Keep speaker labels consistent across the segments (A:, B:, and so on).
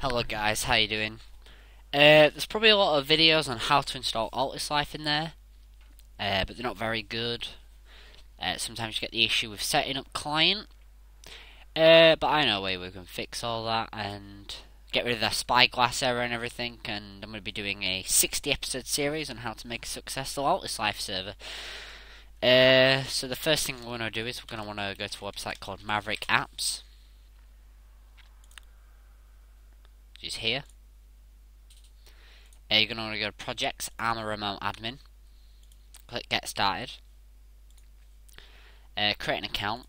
A: Hello guys, how you doing? There's probably a lot of videos on how to install Altislife in there, but they're not very good. Sometimes you get the issue with setting up client, but I know a way we can fix all that and get rid of the spyglass error and everything, and I'm going to be doing a 60 episode series on how to make a successful Altislife server. So the first thing we're going to do is we're going to want to go to a website called Maverick Apps, which is here. You're going to want to go to Projects, I'm a remote admin. Click Get Started. Create an account.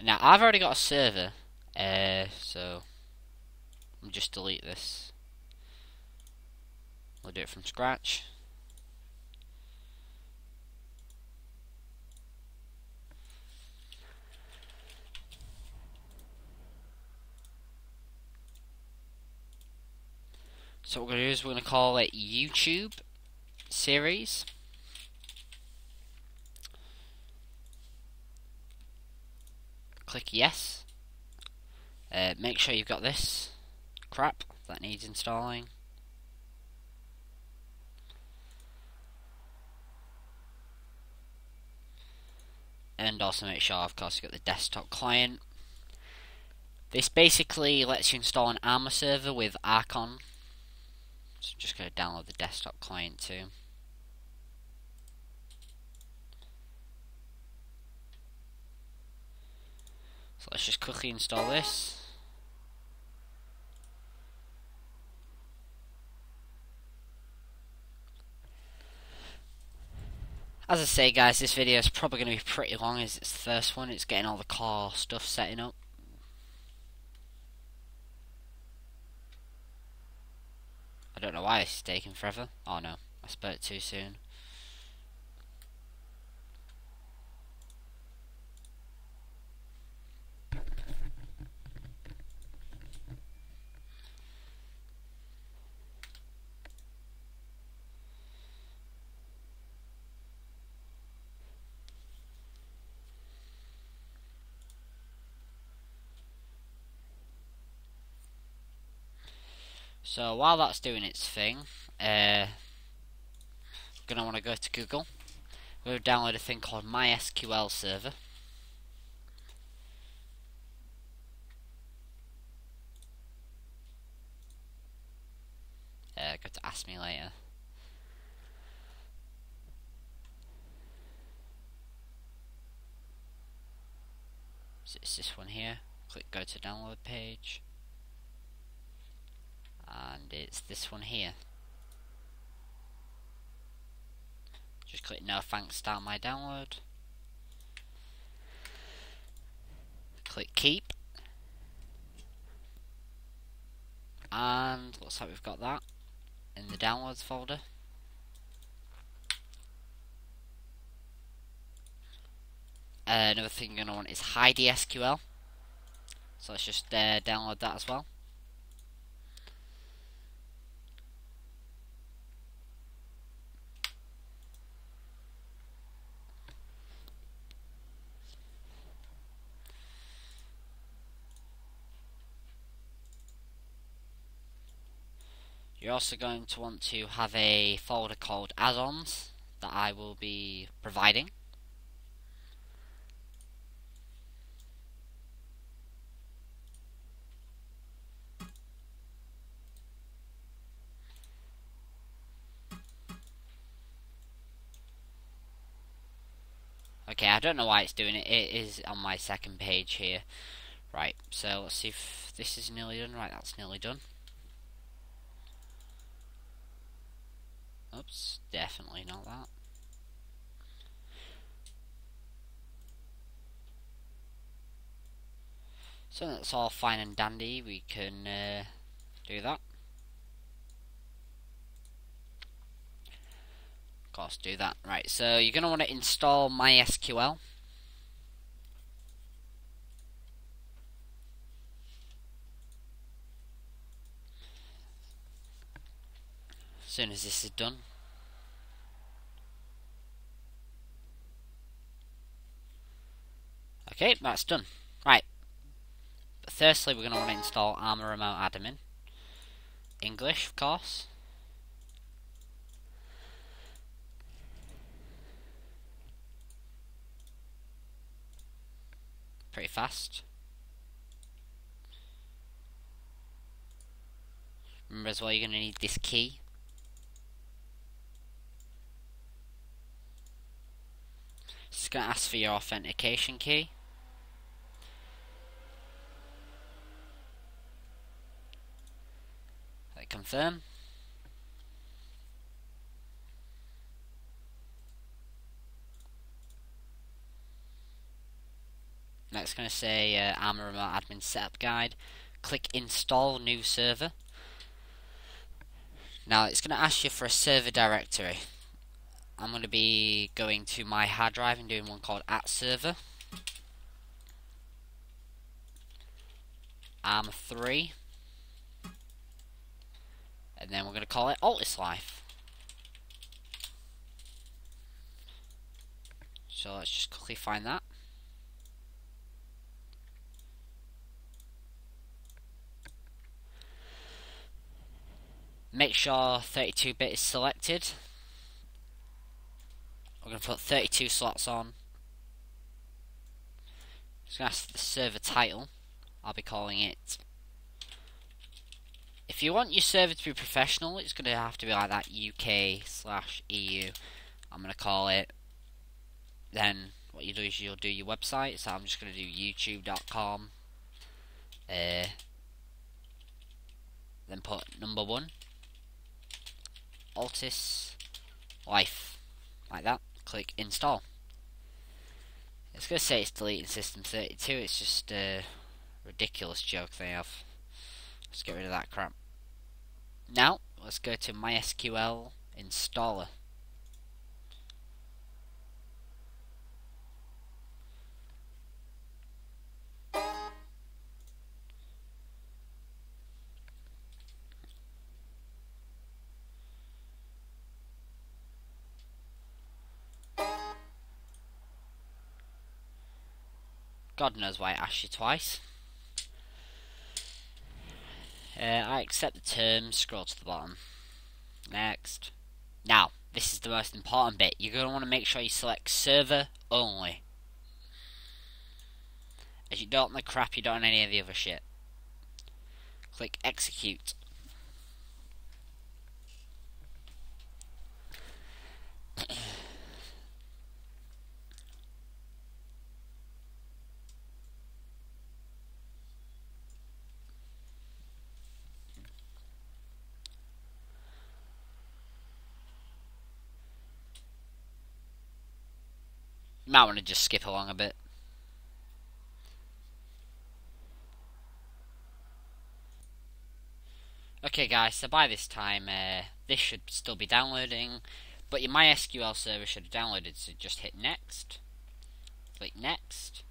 A: Now I've already got a server, so I'll just delete this. We'll do it from scratch. So what we're going to do is we're going to call it YouTube series. Click yes. Make sure you've got this crap that needs installing. And also make sure, of course, you've got the desktop client. This basically lets you install an Arma server with Archon. So just going to download the desktop client too. So let's just quickly install this. As I say guys, this video is probably going to be pretty long as it's the first one. It's getting all the core stuff setting up. I don't know why this is taking forever. Oh no, I spoke too soon. So while that's doing its thing, gonna want to go to Google. We're going to download a thing called MySQL server. Go to Ask Me Later. So it's this one here. Click Go to Download page. And it's this one here. Just click No Thanks, Start My Download. Click Keep. And looks like we've got that in the Downloads folder. Another thing you're going to want is HiDSQL. So let's just download that as well. You're also going to want to have a folder called add-ons that I will be providing. Okay, I don't know why it's doing it. It is on my second page here. Right, so let's see if this is nearly done. Right, that's nearly done. Oops, definitely not that. So that's all fine and dandy. We can do that. Of course, do that. Right, so you're going to want to install MySQL. As soon as this is done. Okay, that's done. Right, firstly, we're going to want to install Arma Remote Admin. English, of course. Pretty fast. Remember as well, you're going to need this key. It's going to ask for your authentication key. Click confirm. Next, going to say Arma Remote Admin Setup Guide. Click Install New Server. Now, it's going to ask you for a server directory. I'm going to be going to my hard drive and doing one called @server. Arma3. And then we're going to call it Altislife. So let's just quickly find that. Make sure 32-bit is selected. We're going to put 32 slots on. It's going to ask for the server title. I'll be calling it. If you want your server to be professional, it's going to have to be like that, UK/EU. I'm going to call it. Then what you do is you'll do your website. So I'm just going to do youtube.com. Then put number 1. Altis Life. Like that. Click install. It's going to say it's deleting System 32. It's just a ridiculous joke they have. Let's get rid of that crap. Now, let's go to MySQL installer. God knows why it asks you twice. I accept the terms, scroll to the bottom. Next. Now, this is the most important bit. You're going to want to make sure you select server only. As you don't want the crap, you don't want any of the other shit. Click execute. You might want to just skip along a bit. Okay guys, so by this time this should still be downloading, but your MySQL server should have downloaded, so just hit next. Click next.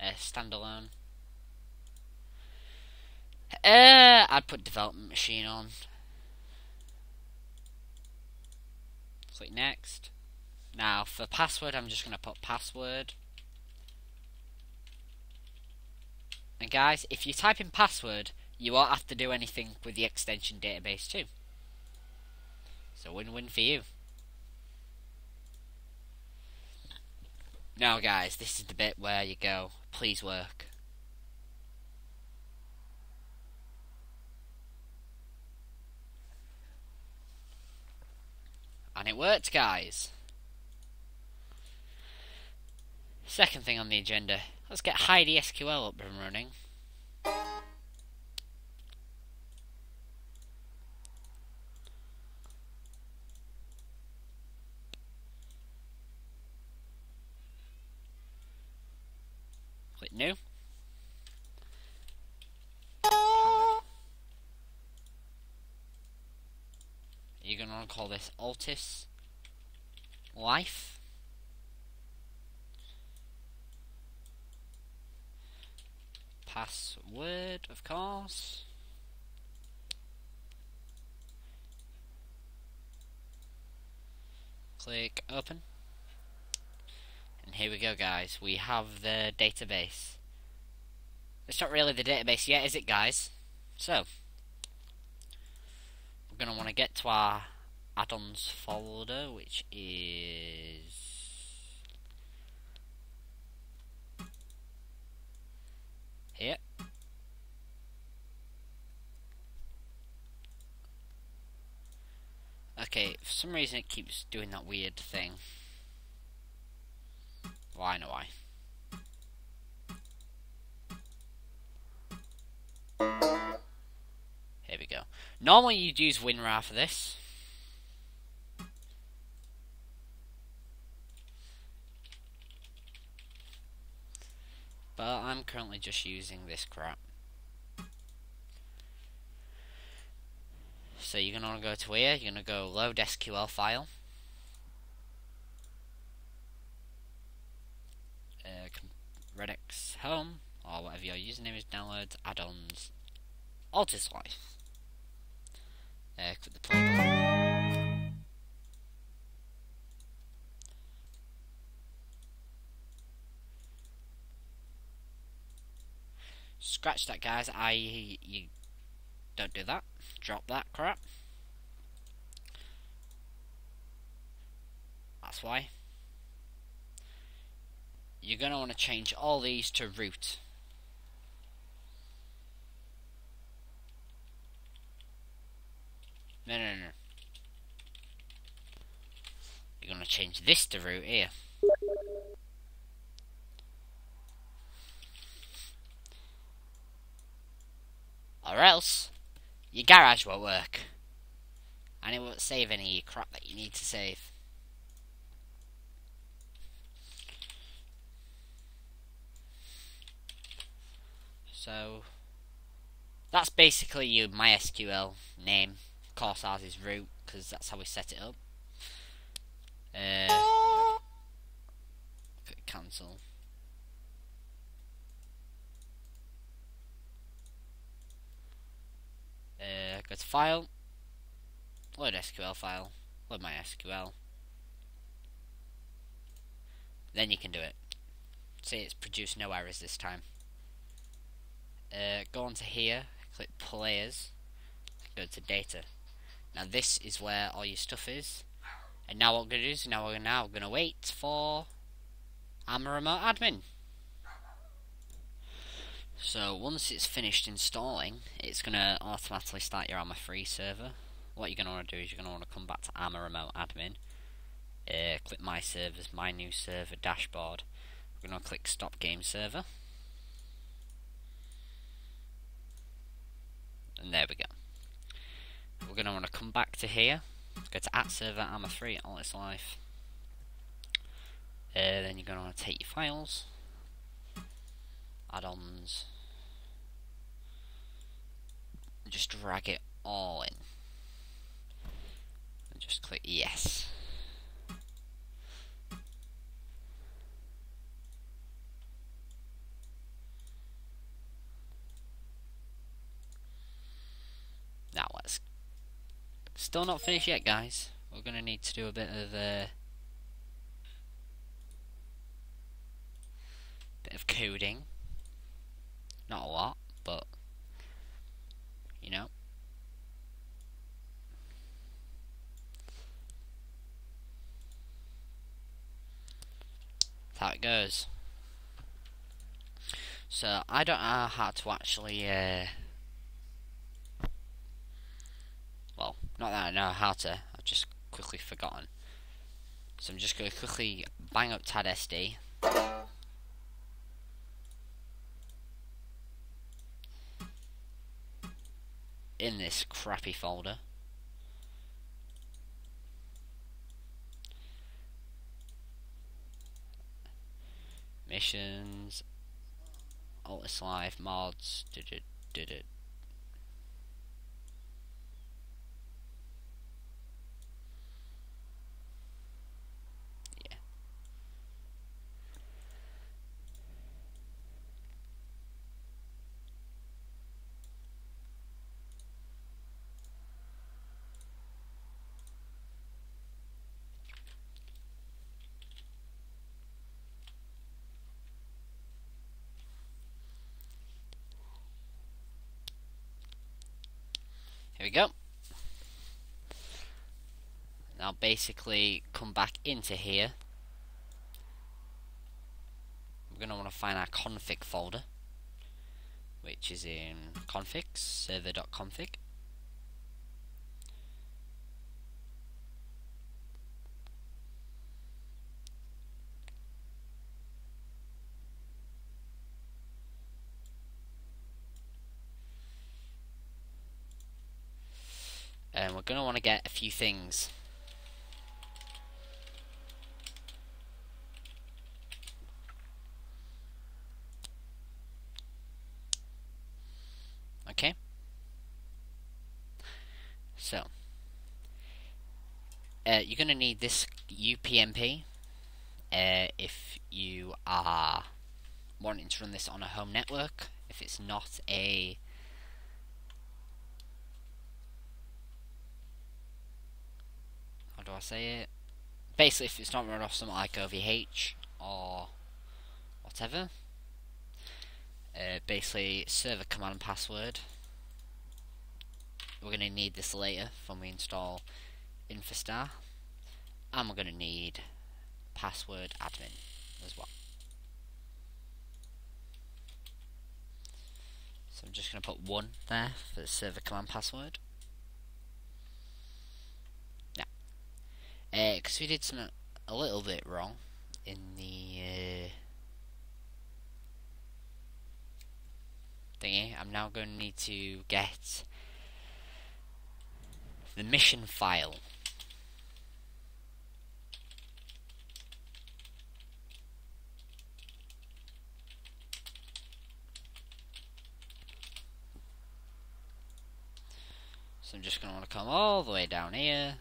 A: Standalone. I'd put development machine on. Click next. Now for password, I'm just going to put password. And guys, if you type in password, you won't have to do anything with the extension database too. So win-win for you. Now guys, this is the bit where you go, please work. And it worked, guys. Second thing on the agenda, let's get Heidi SQL up and running. Click new. You're going to want to call this Altis Life. Password, of course. Click open. And here we go, guys. We have the database. It's not really the database yet, is it, guys? So, we're going to want to get to our add-ons folder, which is here. Okay, for some reason it keeps doing that weird thing. Well, I know why. Here we go. Normally you'd use WinRAR for this. But I'm currently just using this crap. So you're going to want to go to here, you're going to go load SQL file. Redux home, or whatever your username is, downloads, add-ons, Altislife. Click the play button. Scratch that, guys. You don't do that. Drop that crap. That's why. You're going to want to change all these to root. No. You're going to change this to root here. Or else, your garage won't work. And it won't save any crap that you need to save. So, that's basically your MySQL name. Of course ours is root, because that's how we set it up. Click cancel. Go to file, load SQL file, load MySQL. Then you can do it. See, it's produced no errors this time. Go on to here, click players, go to data. Now this is where all your stuff is. And now what we're going to do is we're going to wait for AMA Remote Admin. So once it's finished installing, it's going to automatically start your AMA free server. What you're going to want to do is you're going to want to come back to AMA Remote Admin. Click My Servers, My New Server, Dashboard. We're going to click Stop Game Server. And there we go. We're going to want to come back to here. Go to @server AMA3 Altislife. Then you're going to want to take your files, add-ons, and just drag it all in. And just click yes. Now let's. Still not finished yet, guys. We're going to need to do a bit of coding. Not a lot, but you know. That's how it goes. So I don't know how to actually well, not that I know how to, I've just quickly forgotten. So I'm just going to quickly bang up TAD-SD. In this crappy folder. Missions, Altislife, mods, yeah. we go. Now basically come back into here. We're going to want to find our config folder, which is in configs, server.config. And we're going to want to get a few things. Okay. So, you're going to need this UPnP if you are wanting to run this on a home network. If it's not a how do I say it? Basically, if it's not run off something like OVH or whatever, basically server command and password. We're going to need this later when we install Infostar, and we're going to need password admin as well. So I'm just going to put 1 there for the server command password. Now, because we did something a little bit wrong in the thingy, I'm now going to need to get the mission file. So I'm just going to want to come all the way down here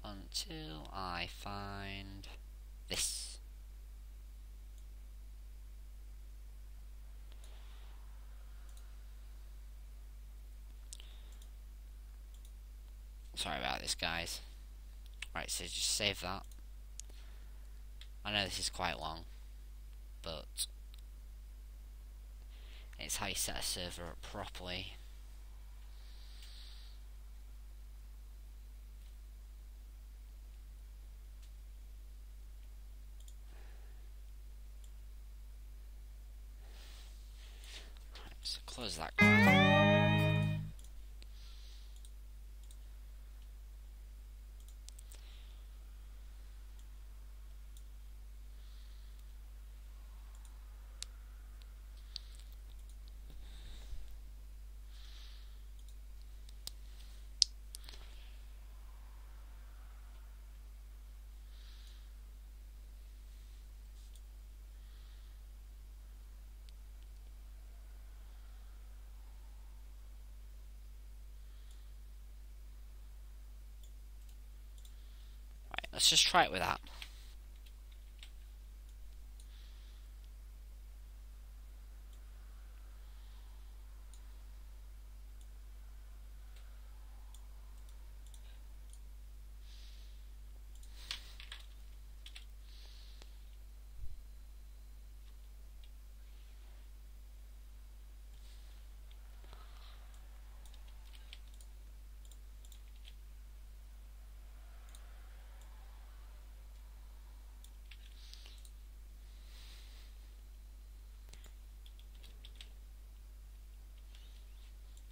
A: until I find this. Sorry about this, guys. Right, so just save that. I know this is quite long, but it's how you set a server up properly. Right, so close that. Right, let's just try it with that.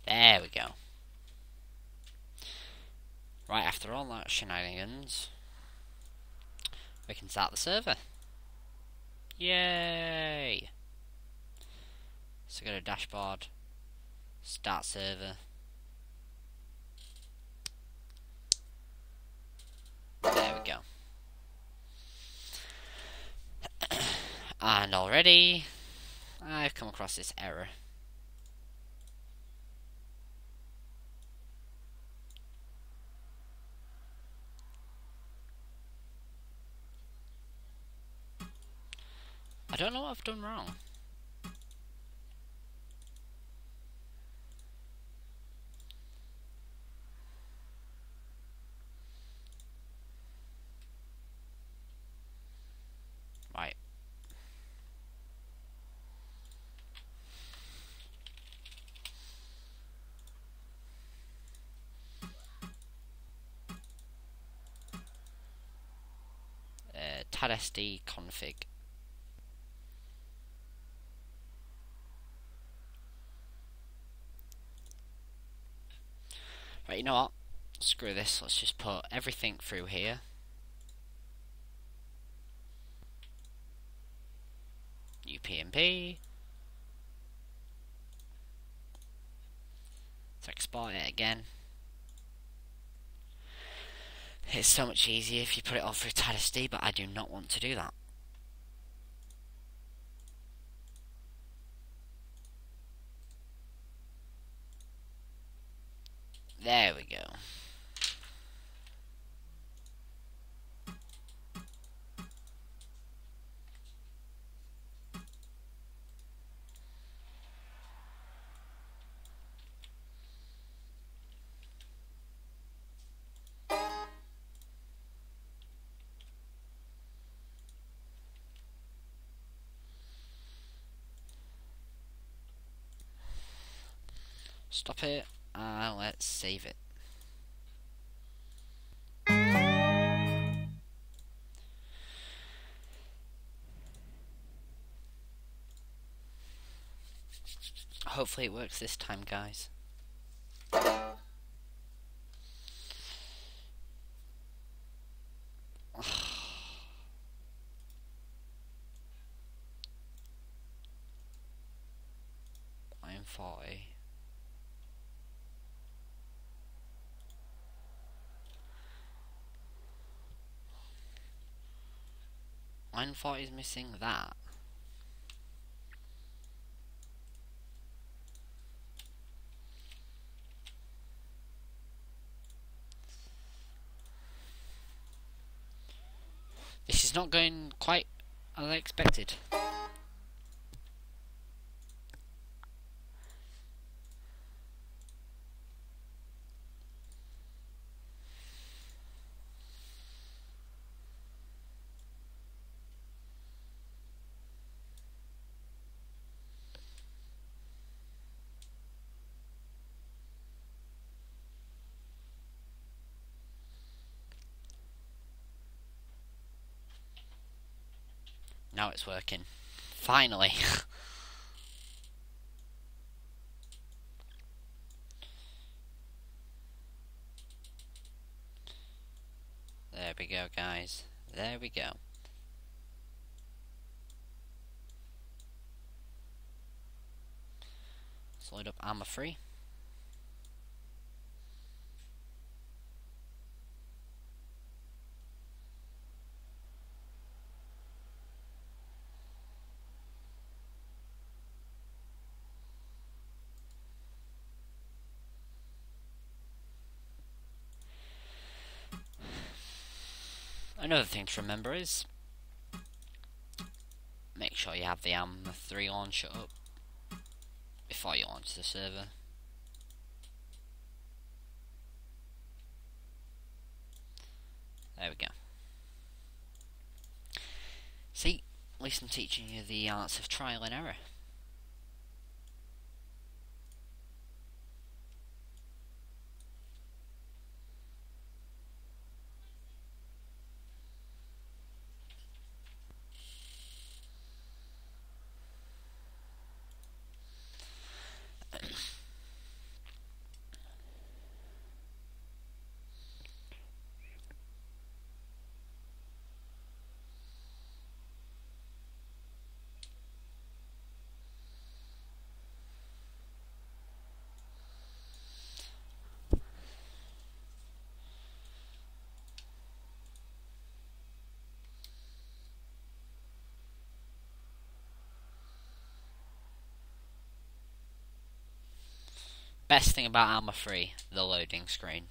A: There we go. Right, after all that shenanigans, we can start the server. Yay! So go to dashboard, start server. There we go. And already, I've come across this error. I don't know what I've done wrong. Right. TADSD config. Right, you know what? Screw this, let's just put everything through here. UPnP. Let's export it again. It's so much easier if you put it all through TADSD, but I do not want to do that. There we go. Stop it, and let's save it. Hopefully it works this time, guys. I'm 40. Line 40 is missing that. This is not going quite as I expected. Now it's working. Finally. There we go, guys. There we go. Let's load up Arma 3. Another thing to remember is make sure you have the Arma 3 launcher up before you launch the server. There we go. See, at least I'm teaching you the arts of trial and error. Best thing about Arma 3, the loading screen.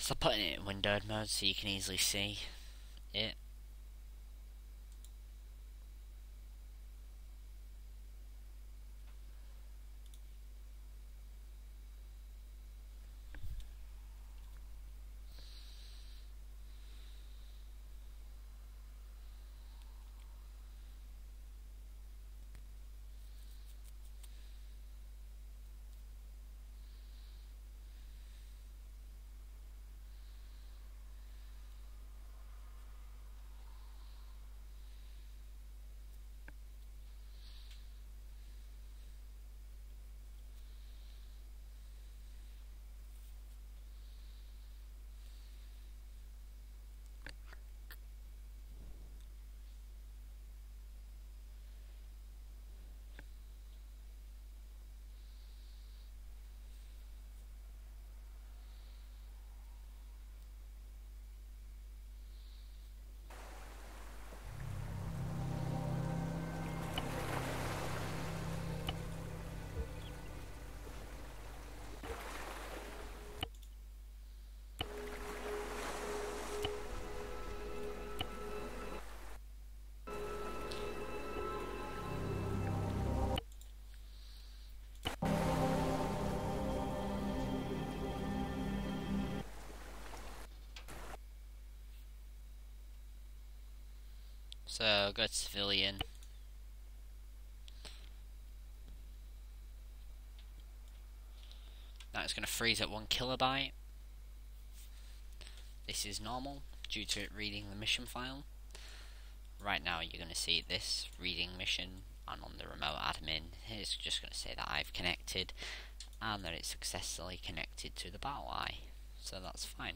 A: So putting it in windowed mode so you can easily see it. So go to civilian. Now it's going to freeze at 1 KB. This is normal due to it reading the mission file. Right now you're going to see this reading mission, and on the remote admin it's just going to say that I've connected and that it's successfully connected to the battle eye. So that's fine.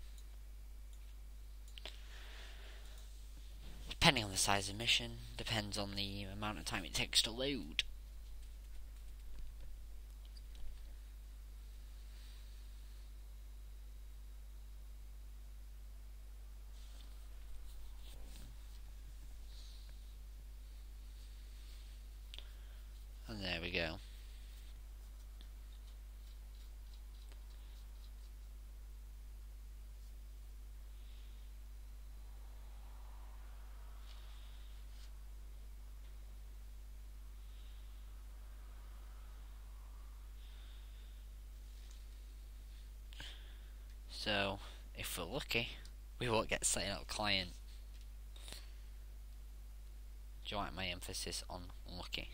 A: Depending on the size of the mission, depends on the amount of time it takes to load. And there we go. So, if we're lucky, we won't get setting up client. Do you like my emphasis on lucky?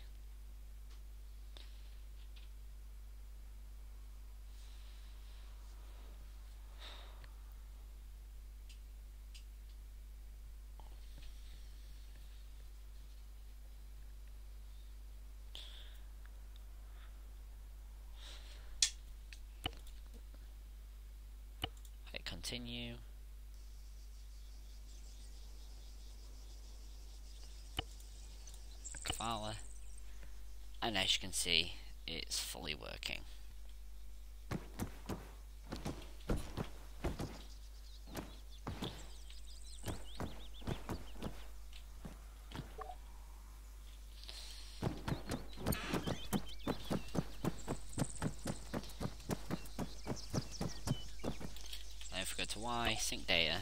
A: Hit continue. Kavala. And as you can see, it's fully working. Now if we go to Y, sync data.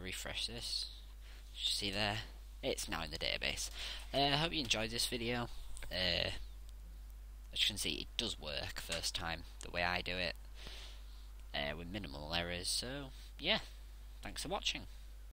A: Refresh this. See there, it's now in the database. I hope you enjoyed this video. As you can see, it does work first time the way I do it, with minimal errors. So yeah, thanks for watching.